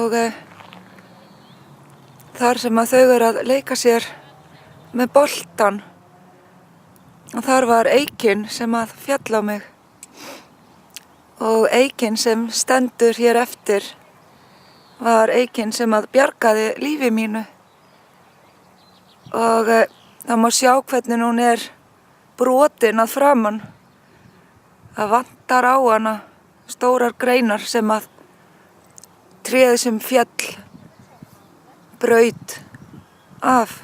og þar sem að þau eru að leika sér með boltan og þar var Eikinn sem að féll á mig og Eikinn sem stendur hér eftir var Eikinn sem að bjargaði lífi mínu og það má sjá hvernig hún er brotin að framan. Það vantar á hana stórar greinar sem að tréð sem féll braut af.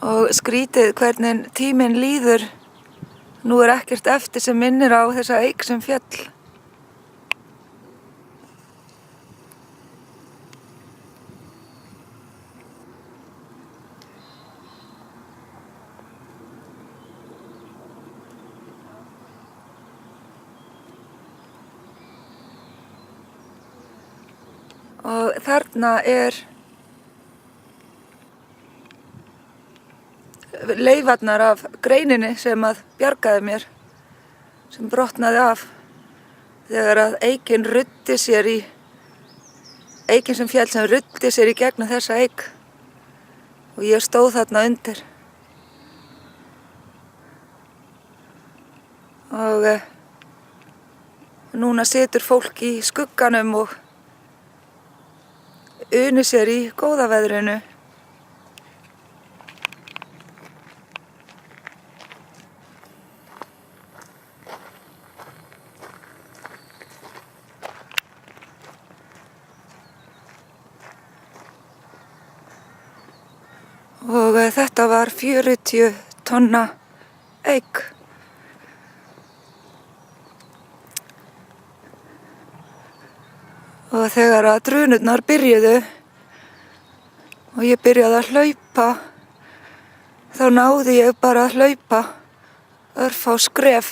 Og skrítið hvernig tíminn líður. Nú er ekkert eftir sem minnir á þessa Eik sem féll. Og þarna er leifarnar af greininni sem að bjargaði mér, sem brotnaði af þegar að Eikinn ruddi sér í, Eikinn sem féll sem ruddi sér í gegnum þessa Eik og ég stóð þarna undir. Og núna situr fólk í skugganum og unir sér í góða veðrinu. Og þetta var 40 tonna Eik. Og þegar að drunurnar byrjuðu og ég byrjaði að hlaupa, þá náði ég bara að hlaupa örfá skref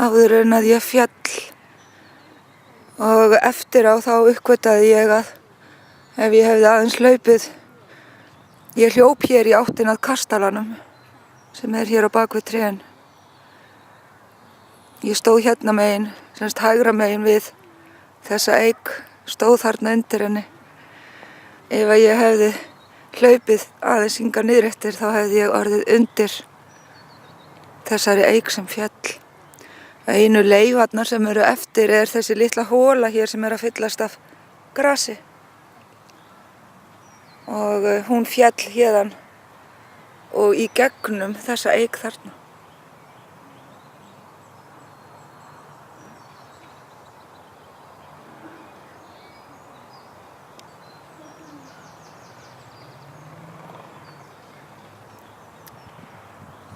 áður en að ég féll. Og eftir á þá uppgötaði ég að ef ég hefði aðeins hlaupið, ég hljóp hér í áttina að kastalanum sem er hér á bak við trén. Ég stóð hérna megin, semst hægra megin við þessa Eik, stóð þarna undir henni. Ef að ég hefði hlaupið aðeins hingað niður eftir þá hefði ég orðið undir þessari Eik sem féll. Einu leifarnar sem eru eftir er þessi litla hóla hér sem er að fyllast af grasi. Og hún féll héðan og í gegnum þessa Eik þarna.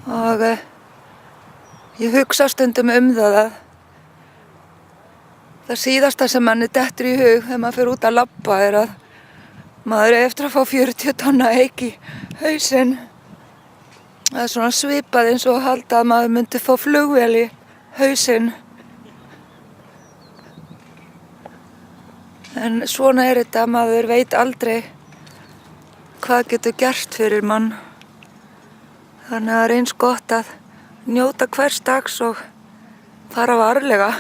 Og ég hugsa stundum það að það síðasta sem manni dettur í hug þegar maður fer út að labba er að maður er eftir að fá 40 tonna Eik í hausinn. Það er svona svipað eins og að halda að maður myndi fá flugvél í hausinn. En svona er þetta, maður veit aldrei hvað getur gert fyrir mann. Þannig að það er eins gott að njóta hvers dags og fara varlega.